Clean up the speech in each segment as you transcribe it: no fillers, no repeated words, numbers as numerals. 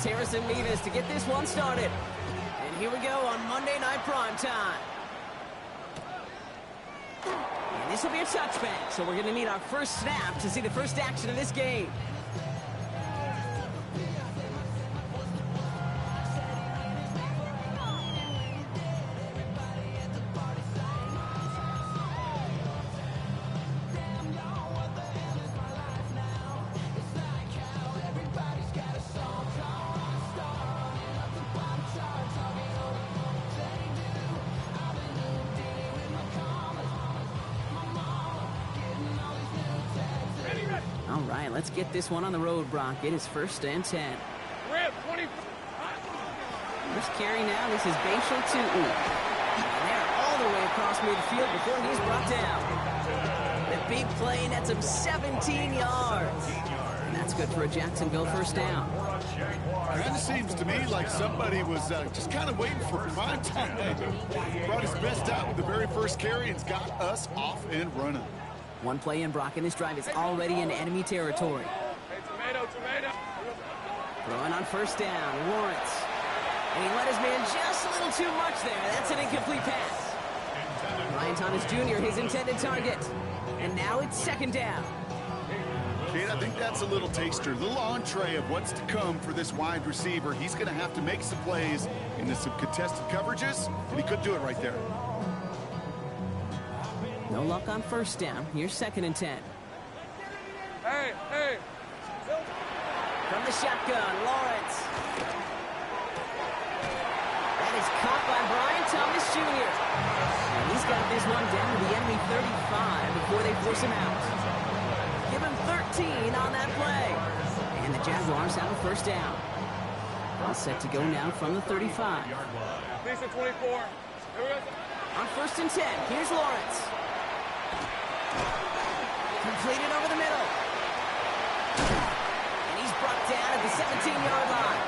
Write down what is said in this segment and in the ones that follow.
Here's Harrison Mevis to get this one started. And here we go on Monday Night Primetime. And this will be a touchback, so we're going to need our first snap to see the first action of this game. All right, let's get this one on the road, Brock. It is 1st and 10. First carry now. This is Bashal Tootin. And they're all the way across midfield before he's brought down. The big play nets him 17 yards. And that's good for a Jacksonville first down. Kind of seems to me like somebody was just kind of waiting for prime time. Brought his best out with the very first carry and's got us off and running. One play in, Brock, and this drive is already in enemy territory. Tomato. Throwing on first down, Lawrence. And he let his man just a little too much there. That's an incomplete pass. Ryan Thomas Jr., his intended target. And now it's 2nd down. Kate, I think that's a little taster, a little entree of what's to come for this wide receiver. He's going to have to make some plays into some contested coverages, and he could do it right there. No luck on first down. Here's 2nd and 10. Hey. From the shotgun, Lawrence. That is caught by Brian Thomas Jr. And he's got this one down to the enemy 35 before they force him out. Give him 13 on that play. And the Jaguars have a first down. All set to go now from the 35. Decent 24. Here we go. On 1st and 10, here's Lawrence. Completed over the middle. And he's brought down at the 17-yard line.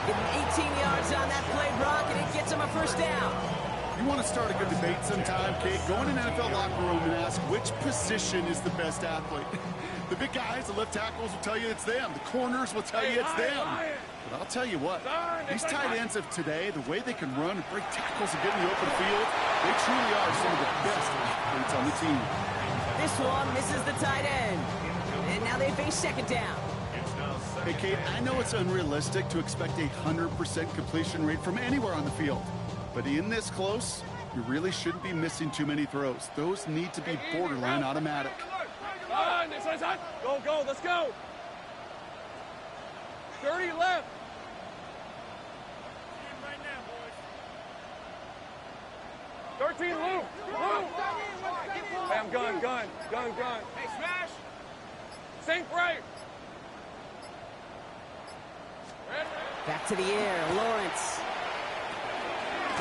Give him 18 yards on that play, Brock, and it gets him a first down. You want to start a good debate sometime, Kate? Go in an NFL locker room and ask which position is the best athlete. The big guys, the left tackles will tell you it's them. The corners will tell you it's them. But I'll tell you what, these tight ends of today, the way they can run and break tackles and get in the open field, they truly are some of the best athletes on the team. This one misses the tight end. And now they face 2nd down. Hey, Kate, I know it's unrealistic to expect a 100% completion rate from anywhere on the field. But in this close, you really shouldn't be missing too many throws. Those need to be borderline automatic. Go, let's go. 30 left. Right now, boys. 13 loop. Bam, gun. Hey, smash. Sink right. Back to the air, Lawrence.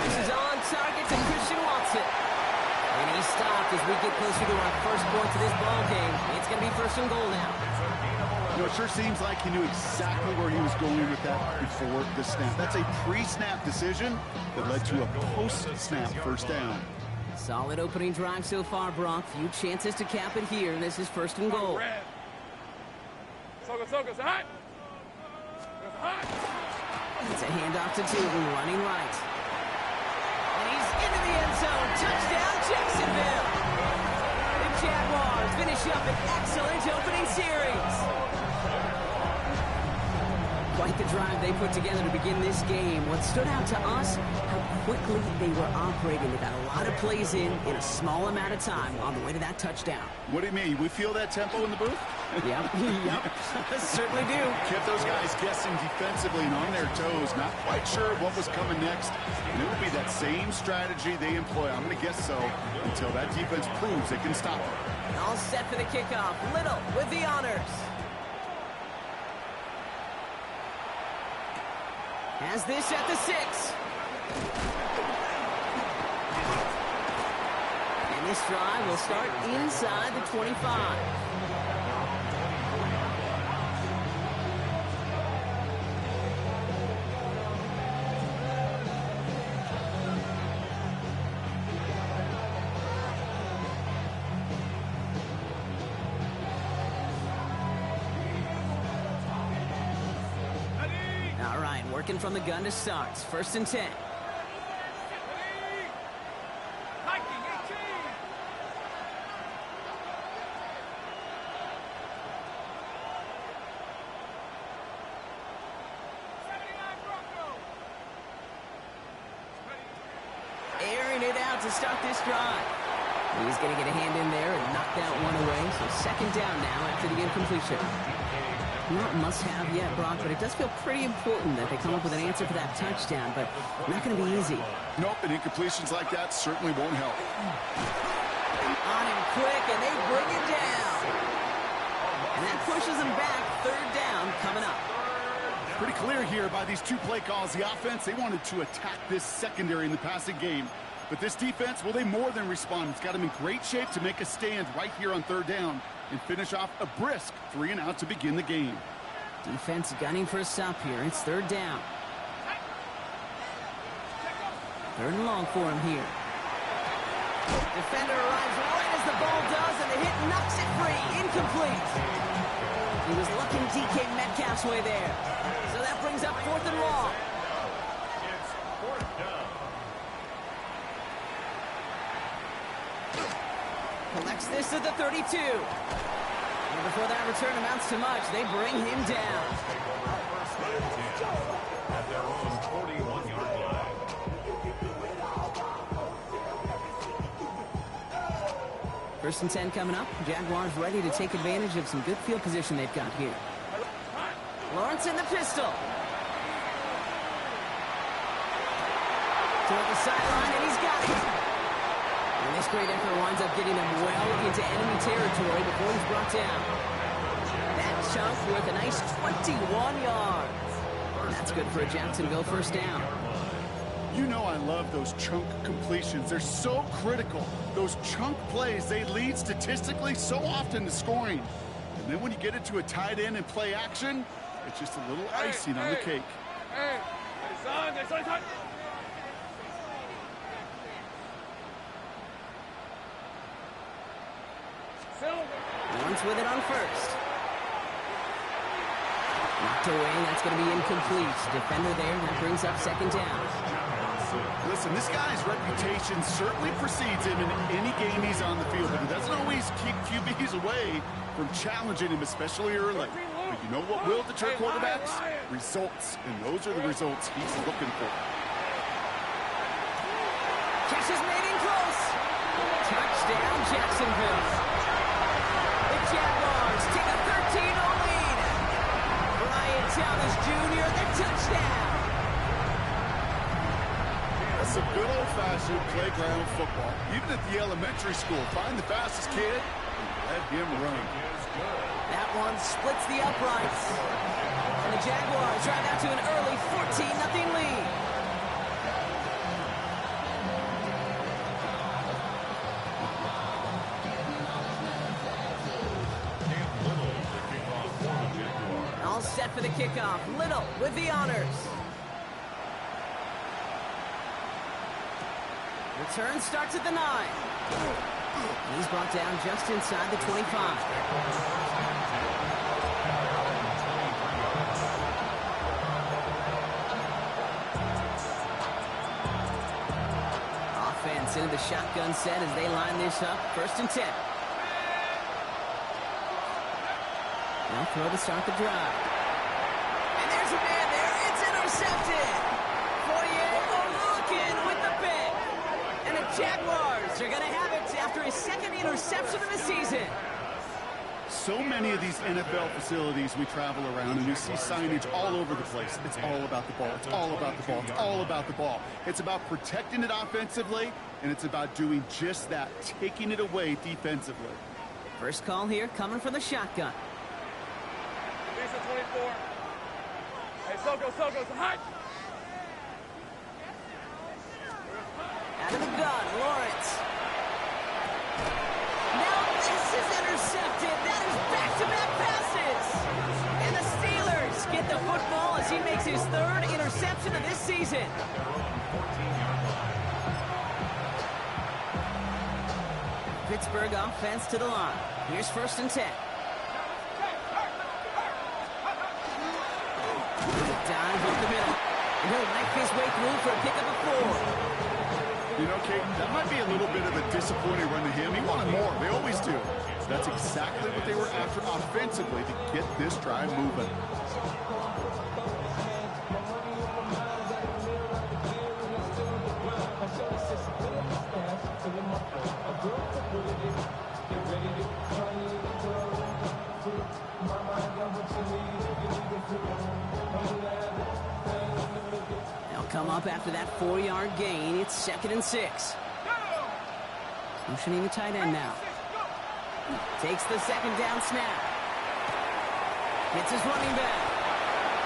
This is on target to Christian Watson. And he's stopped as we get closer to our first point to this ball game. It's going to be 1st and goal now. You know, it sure seems like he knew exactly where he was going with that before the snap. That's a pre-snap decision that led to a post-snap first down. Solid opening drive so far, Brock. Few chances to cap it here. This is 1st and goal. It's hot. It's a handoff to Tootin, running right. And he's into the end zone. Touchdown, Jacksonville. The Jaguars finish up an excellent opening series. Quite the drive they put together to begin this game. What stood out to us, how quickly they were operating. They got a lot of plays in a small amount of time on the way to that touchdown. What do you mean? We feel that tempo in the booth? Yep, certainly do. Kept those guys guessing defensively and on their toes, not quite sure what was coming next. And it will be that same strategy they employ, I'm going to guess so, until that defense proves they can stop it. All set for the kickoff. Little with the honors. Has this at the 6. And this drive will start inside the 25. Working from the gun to start. 1st and 10. Airing it out to start this drive. He's going to get a hand in there and knock that one away. So 2nd down now after the incompletion. Not must-have yet, Brock, but it does feel pretty important that they come up with an answer for that touchdown, but not going to be easy. Nope, and incompletions like that certainly won't help. On him quick, and they bring it down. And that pushes them back. 3rd down coming up. Pretty clear here by these 2 play calls. The offense, they wanted to attack this secondary in the passing game. But this defense, well, they more than respond. It's got them in great shape to make a stand right here on 3rd down and finish off a brisk 3 and out to begin the game. Defense gunning for a stop here. It's 3rd down. 3rd and long for him here. Defender arrives right as the ball does, and the hit knocks it free. Incomplete. He was looking DK Metcalf's way there. So that brings up 4th and long. It's 4th down. Collects this at the 32. And before that return amounts to much, they bring him down. At their own 41-yard line. 1st and 10 coming up. Jaguars ready to take advantage of some good field position they've got here. Lawrence in the pistol. Toward the sideline, and he's got it. And this great effort winds up getting him well into enemy territory before he's brought down. That chunk worth a nice 21 yards. And that's good for a Jacksonville 1st down. You know I love those chunk completions. They're so critical. Those chunk plays, they lead statistically so often to scoring. And then when you get into a tight end and play action, it's just a little icing on the cake. Hey, son. Lawrence with it on 1st. Knocked away, that's going to be incomplete. Defender there, that brings up 2nd down. Listen, this guy's reputation certainly precedes him in any game he's on the field, but it doesn't always keep QBs away from challenging him, especially early. But you know what will deter quarterbacks? Results, and those are the results he's looking for. Catch is made in close. Touchdown, Jacksonville. The Jaguars take a 13-0 lead. Brian Thomas Jr., the touchdown. That's some good old-fashioned playground football. Even at the elementary school, find the fastest kid and let him run. That one splits the uprights. And the Jaguars drive out to an early 14-0 lead. All set for the kickoff. Little with the honors. Return starts at the 9. He's brought down just inside the 25. Offense into the shotgun set as they line this up. 1st and 10. Now throw to start the drive. And there's a man there. It's intercepted. Looking with the pick. And the Jaguars are going to have it after his 2nd interception of the season. So many of these NFL facilities we travel around, and you see signage all over the place. It's all about the ball. It's all about the ball. It's all about the ball. It's about protecting it offensively, and it's about doing just that, taking it away defensively. First call here coming from the shotgun. Lisa 24. Hey, Soko, hide. Out of the gun, Lawrence. Now this is intercepted. That is back-to-back passes. And the Steelers get the football as he makes his 3rd interception of this season. Pittsburgh offense to the line. Here's 1st and 10. Dive up the middle. he'll knife his way through for a pickup of 4. You know, Kate, that might be a little bit of a disappointing run to him. He wanted more. They always do. That's exactly what they were after offensively to get this drive moving. They'll come up after that 4-yard gain. It's 2nd and 6. Motioning the tight end now. Takes the 2nd down snap. Hits his running back.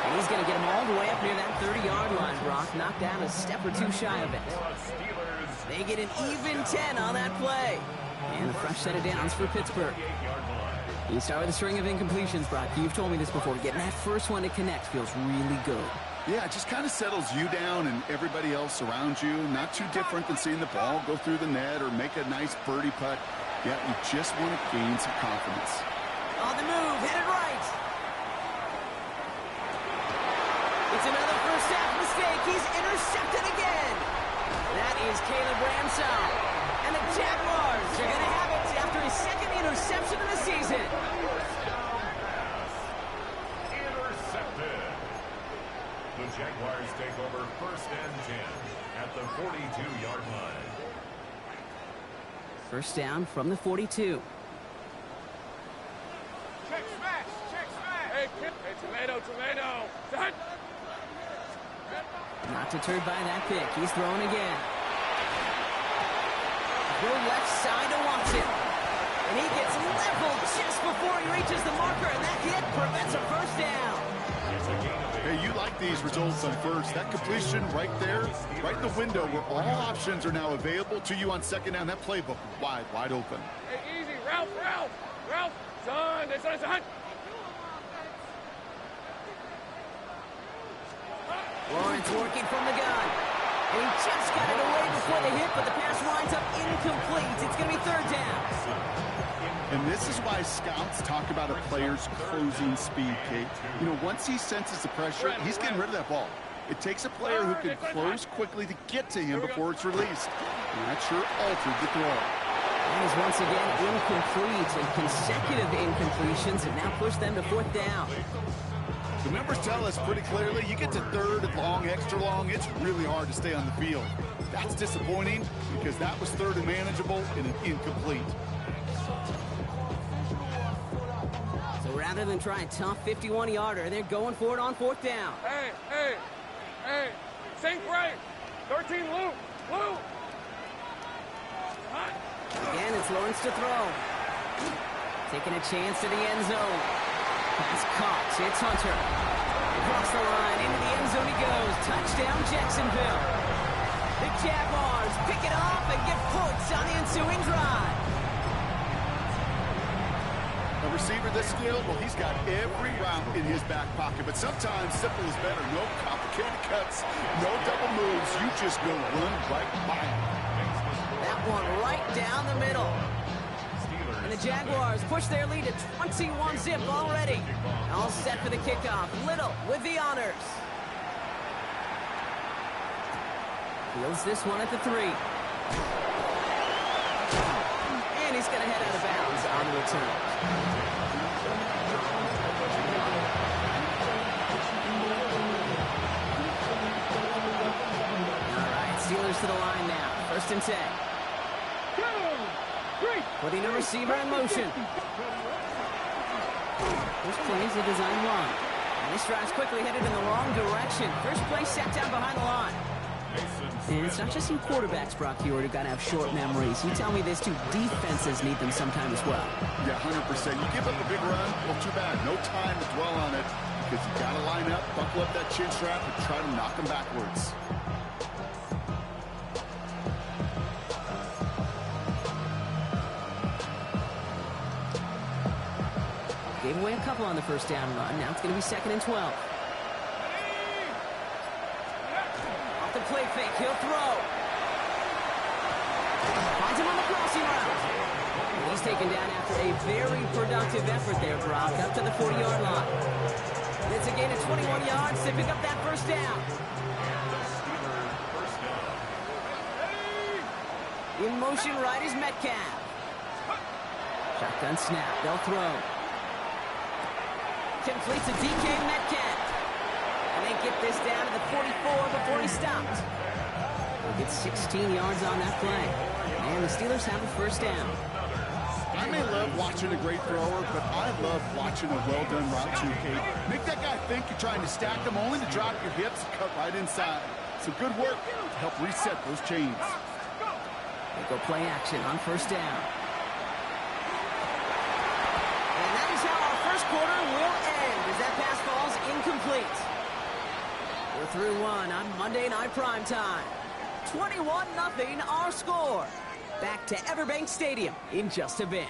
And he's going to get him all the way up near that 30-yard line, Brock. Knocked down a step or two shy of it. They get an even 10 on that play. And a fresh set of downs for Pittsburgh. You start with a string of incompletions, Brock. You've told me this before. Getting that first one to connect feels really good. Yeah, it just kind of settles you down and everybody else around you. Not too different than seeing the ball go through the net or make a nice birdie putt. Yeah, you just want to gain some confidence. On the move, headed right. It's another first half mistake. He's intercepted again. That is Caleb Ramsell. And the Jaguars are going to have it after his 2nd interception of the season. Intercepted. The Jaguars take over 1st and 10 at the 42-yard line. First down from the 42. Check smash! Check smash! Hey, tomato! Done! Not deterred by that pick. He's throwing again. Go left side to Watson. And he gets leveled just before he reaches the marker, and that hit prevents a first down. Hey, you like these results on first. That completion right there, right in the window where all options are now available to you on 2nd down. That playbook wide open. Hey, easy, Ralph! Son, son! Lawrence working from the gun. And he just got it away before the hit, but the pass winds up incomplete. It's going to be 3rd down. And this is why scouts talk about a player's closing speed, Kate. You know, once he senses the pressure, he's getting rid of that ball. It takes a player who can close quickly to get to him before it's released. And that sure altered the throw. That is once again incomplete, and consecutive incompletions have now pushed them to 4th down. The numbers tell us pretty clearly, you get to 3rd and long, extra long, it's really hard to stay on the field. That's disappointing because that was 3rd and manageable and an incomplete. So rather than try a tough 51-yarder, they're going for it on 4th down. Hey! Sink right! 13, Lou! Again, it's Lawrence to throw. Taking a chance to the end zone. Pass caught. It's Hunter. Across the line. Into the end zone he goes. Touchdown, Jacksonville. The Jaguars pick it off and get points on the ensuing drive. A receiver this skilled, well, he's got every route in his back pocket. But sometimes simple is better. No complicated cuts. No double moves. You just go run right by him. That one right down the middle. And the Jaguars push their lead to 21-zip already. All set for the kickoff. Little with the honors. Fields this one at the 3. And he's going to head out of bounds on the return. All right, Steelers to the line now. 1st and 10. Putting a receiver in motion. This play is a design run. And this drive's quickly headed in the wrong direction. First play set down behind the line. And it's not just you quarterbacks, Brock Hewitt, who got to have short memories. You tell me this too, defenses need them sometime as well. Yeah, 100%. You give up a big run, well, too bad. No time to dwell on it because you got to line up, buckle up that chin strap, and try to knock them backwards. Gave away a couple on the first down run. Now it's going to be 2nd and 12. Off the play fake, he'll throw. Finds him on the crossing route. He's taken down after a very productive effort there, Brock, up to the 40-yard line. It's a gain of 21 yards to pick up that first down. In motion right is Metcalf. Shotgun snap. They'll throw. Completes a DK Metcalf. And they get this down to the 44 before he stops. He'll get 16 yards on that play. And the Steelers have a first down. I may love watching a great thrower, but I love watching a well-done route too, Kate. Make that guy think you're trying to stack them only to drop your hips and cut right inside. So good work to help reset those chains. They go play action on first down. And that is how our first quarter will end as that pass falls incomplete. We're through one on Monday Night Primetime. 21-0 our score. Back to Everbank Stadium in just a bit.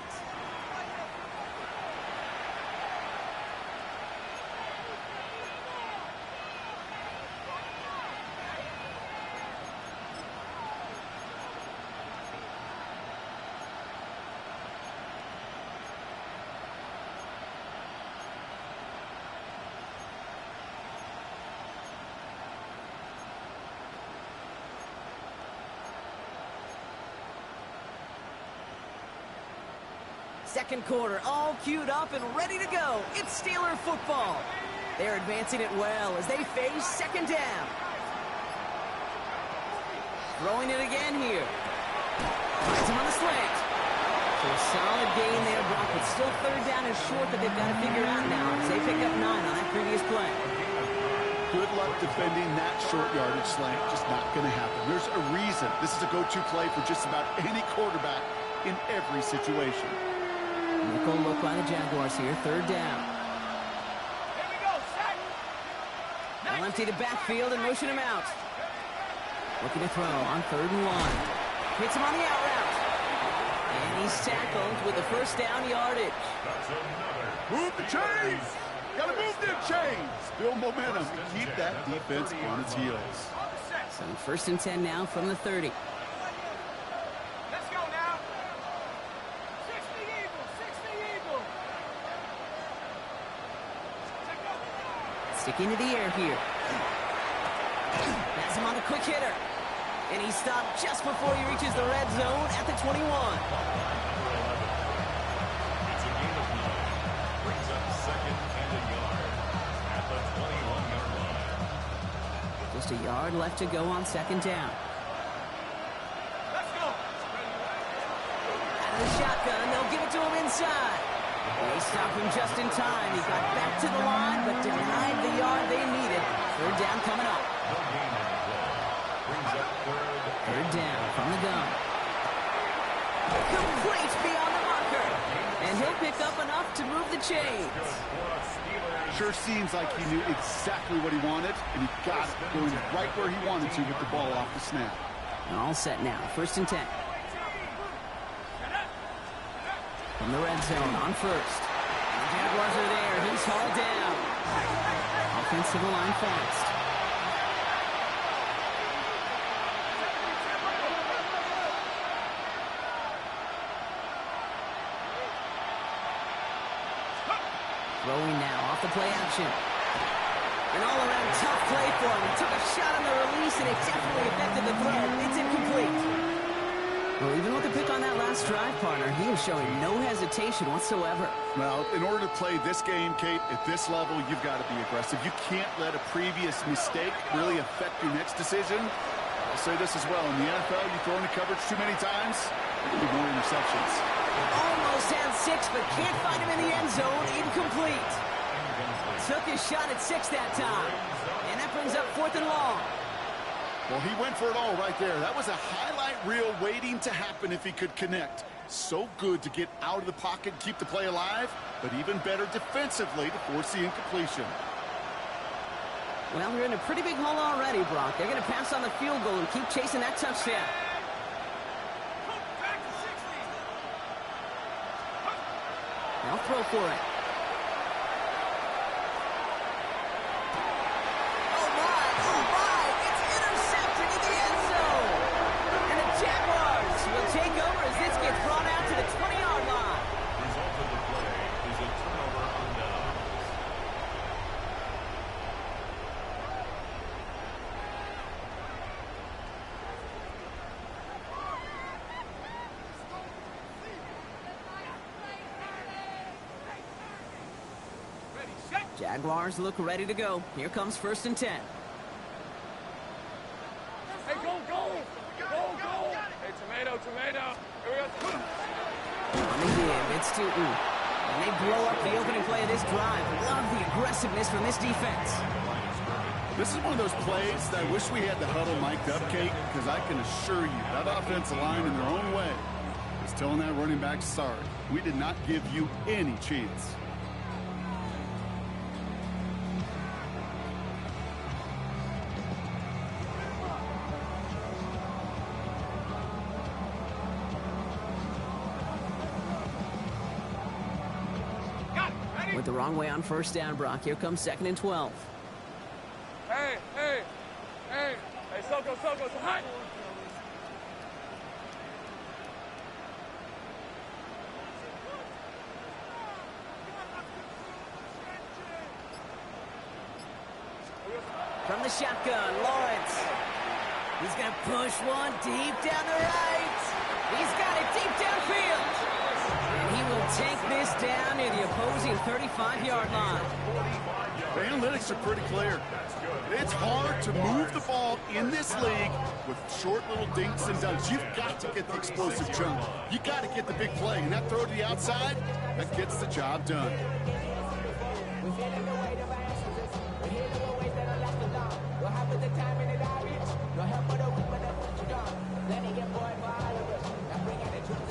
Second quarter, all queued up and ready to go. It's Steeler football. They're advancing it well as they face second down. Throwing it again here. Finds him on the slant. So a solid gain there, Brock, but still third down is short that they've got to figure out now as they pick up 9 on that previous play. Good luck defending that short yardage slant. Just not going to happen. There's a reason this is a go-to play for just about any quarterback in every situation. Nickel look by the Jaguars here. Third down. Here we go, set. They'll empty the backfield and motion him out. Looking to throw on 3rd and 1. Hits him on the out route. And he's tackled with the first down yardage. Move the chains! Gotta move them chains! Build momentum and keep that defense on its heels. So 1st and 10 now from the 30. Let's go now. 60 Eagles, 60 Eagles. Sticking to the air here. Has him on a quick hitter. And he stopped just before he reaches the red zone at the 21. It's a gain of 9. Brings up 2nd and a yard at the 21-yard line. Just a yard left to go on 2nd down. Let's go. Out of the shotgun, they'll give it to him inside. They stop him just in time. He got back to the line, but denied the yard they needed. 3rd down coming up. No gain on the play. Brings up 3rd down from the gun. Complete beyond the marker. And he'll pick up enough to move the chains. Sure seems like he knew exactly what he wanted, and he got it going right where he wanted to with the ball off the snap. All set now. 1st and 10. From the red zone on 1st. The Jaguars are there. He's hauled down. Offensive line fast. Throwing now off the play action. An all-around tough play for him. He took a shot on the release, and it definitely affected the throw. It's incomplete. Well, even with the pick on that last drive, partner, he is showing no hesitation whatsoever. Well, in order to play this game, Kate, at this level, you've got to be aggressive. You can't let a previous mistake really affect your next decision. I'll say this as well. In the NFL, you throw into coverage too many times, there'll be more interceptions. Almost had 6, but can't find him in the end zone. Incomplete. Took his shot at 6 that time. And that brings up 4th and long. Well, he went for it all right there. That was a highlight reel waiting to happen if he could connect. So good to get out of the pocket and keep the play alive, but even better defensively to force the incompletion. Well, they're in a pretty big hole already, Brock. They're going to pass on the field goal and keep chasing that touchdown. Back to 60. They'll throw for it. Take over as this gets brought out to the 20-yard line. Result of the play is a turnover on down. Jaguars look ready to go. Here comes 1st and 10. Hey, go! Hey, tomato! Here we go. On the give, it's Tootin. And they blow up the opening play of this drive. Love the aggressiveness from this defense. This is one of those plays that I wish we had the huddle mic'd up, Kate, because I can assure you that offensive line in their own way is telling that running back, sorry, we did not give you any chance. Went the wrong way on 1st down, Brock. Here comes 2nd and 12. Hey, Soko, hot! From the shotgun, Lawrence. He's going to push one deep down the right. He's got it deep downfield. And he will take this down near the opposing 35-yard line. The analytics are pretty clear. It's hard to move the ball in this league with short little dinks and dunks. You've got to get the explosive jump. You got to get the big play. And that throw to the outside, that gets the job done.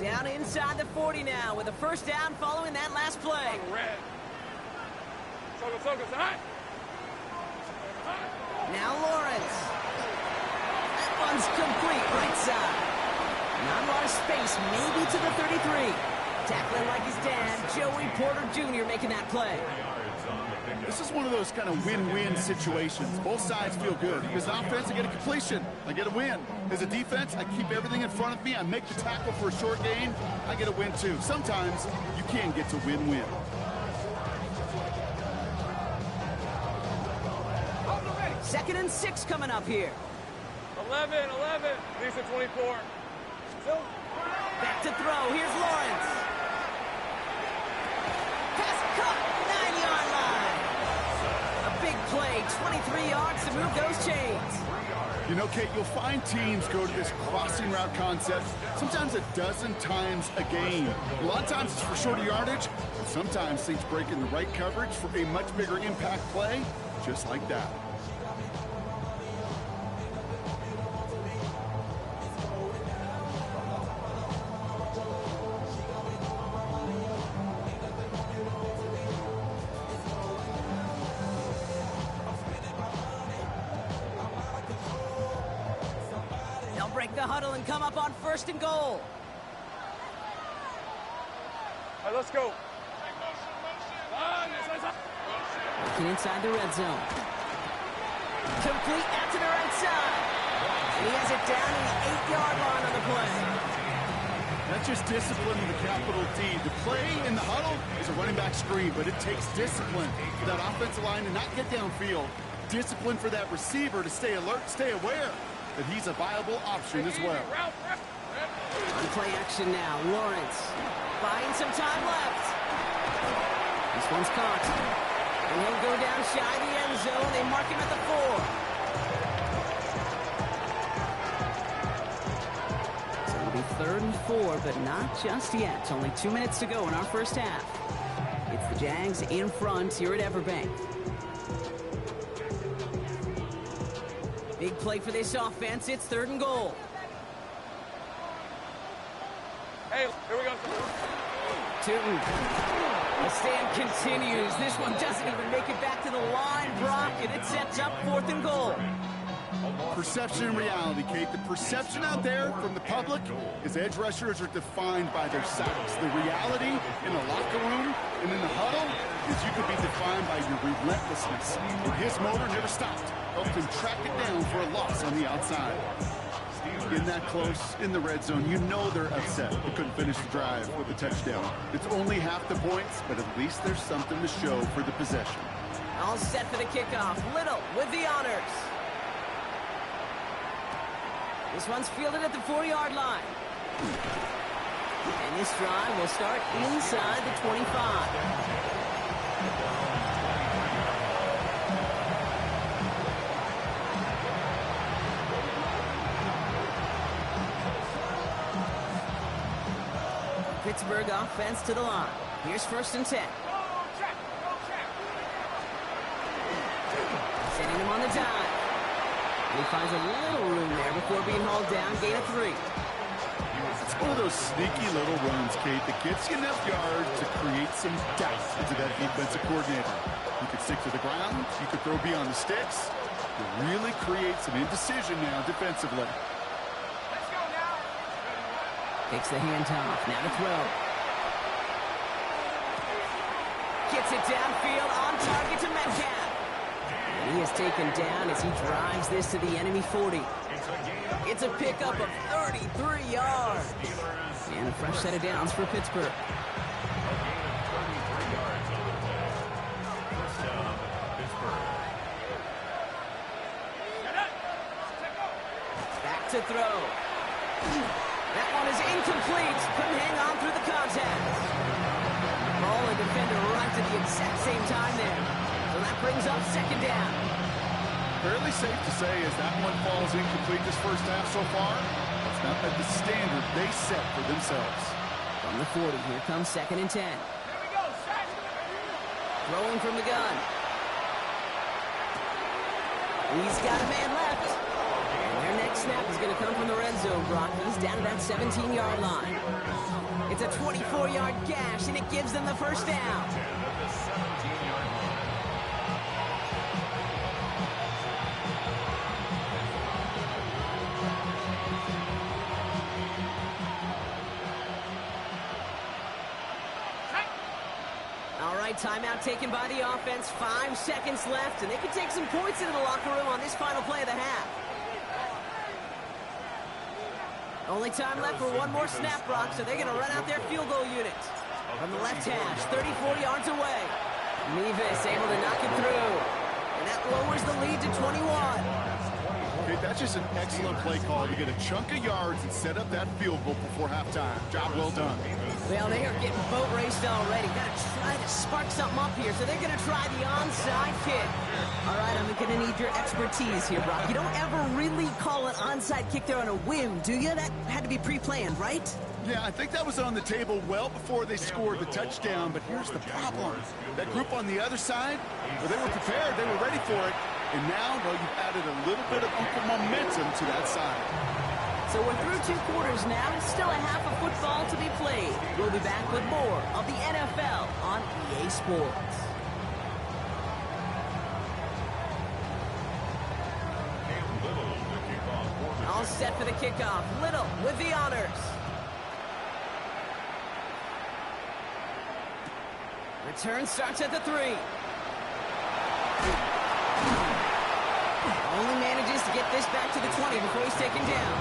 Down inside the 40 now with a 1st down following that last play. Red. Soko, hot! Now Lawrence. That one's complete right side. Not a lot of space, maybe to the 33. Tackling like his dad, Joey Porter Jr. making that play. This is one of those kind of win-win situations. Both sides feel good. As an offense, I get a completion. I get a win. As a defense, I keep everything in front of me. I make the tackle for a short gain. I get a win, too. Sometimes you can get to win-win. 2nd and 6 coming up here. 11. These are 24. Back to throw. Here's Lawrence. Pass cut. 9-yard line. A big play. 23 yards to move those chains. You know, Kate, you'll find teams go to this crossing route concept sometimes a dozen times a game. A lot of times it's for shorter yardage, but sometimes things break in the right coverage for a much bigger impact play, just like that. Break the huddle and come up on 1st and goal. All right, let's go. Looking inside the red zone. Complete out to the right side. And he has it down in the 8-yard line on the play. That's just discipline with a capital D. The play in the huddle is a running back screen, but it takes discipline for that offensive line to not get downfield. Discipline for that receiver to stay alert, stay aware that he's a viable option as well. On play action now, Lawrence buying some time left. This one's caught. And he'll go down shy of the end zone. They mark him at the 4. So it'll be 3rd and 4, but not just yet. Only 2 minutes to go in our 1st half. It's the Jags in front here at Everbank. Big play for this offense. It's 3rd and goal. Hey, here we go. Tootin. The stand continues. This one doesn't even make it back to the line, Brock, and it sets up 4th and goal. Perception and reality, Kate. The perception out there from the public is edge rushers are defined by their size. The reality in the locker room and in the huddle is you could be defined by your relentlessness. And his motor never stopped. Helped him track it down for a loss on the outside. Getting that close in the red zone, you know they're upset. They couldn't finish the drive with a touchdown. It's only half the points, but at least there's something to show for the possession. All set for the kickoff. Little with the honors. This one's fielded at the 4-yard line. And this drive will start inside the 25. Pittsburgh offense to the line. Here's 1st and 10. Sending him on the dive. And he finds a little room there before being hauled down. Gain of 3. It's one of those sneaky little runs, Kate, that gets you enough yards to create some doubt into that defensive coordinator. You could stick to the ground. You could throw beyond the sticks. You really create some indecision now defensively. Takes the handoff. Now to throw. Gets it downfield on target to Metcalf. And he is taken down as he drives this to the enemy 40. It's a pickup of 33 yards. And a fresh set of downs for Pittsburgh. Back to throw. That one is incomplete. Couldn't hang on through the contact. Ball and defender arrived at the exact same time there. So that brings up 2nd down. Fairly safe to say as that one falls incomplete this first half so far, it's not at the standard they set for themselves. From the 40, here comes 2nd and 10. Throwing from the gun. He's got a man left. And their next snap is going to come from the red zone, Brock. He's down to that 17-yard line. It's a 24-yard gash, and it gives them the 1st down. All right, timeout taken by the offense. 5 seconds left, and they can take some points into the locker room on this final play of the half. Only time left for one more snap, Brock, so they're going to run out their field goal unit. From the left hash, 34 yards away. Nevis able to knock it through. And that lowers the lead to 21. Okay, that's just an excellent play call. You get a chunk of yards and set up that field goal before halftime. Job well done. Well, they are getting boat raced already. Got to try to spark something up here, so they're going to try the onside kick. All right, I'm going to need your expertise here, Brock. You don't ever really call an onside kick there on a whim, do you? That had to be pre-planned, right? Yeah, I think that was on the table well before they scored the touchdown, but here's the problem. That group on the other side, well, they were prepared, they were ready for it, and now, well, you've added a little bit of momentum to that side. So we're through 2 quarters now, still a half of football to be played. We'll be back with more of the NFL on EA Sports. All set for the kickoff. Little with the honors. Return starts at the 3. Only manages to get this back to the 20 before he's taken down.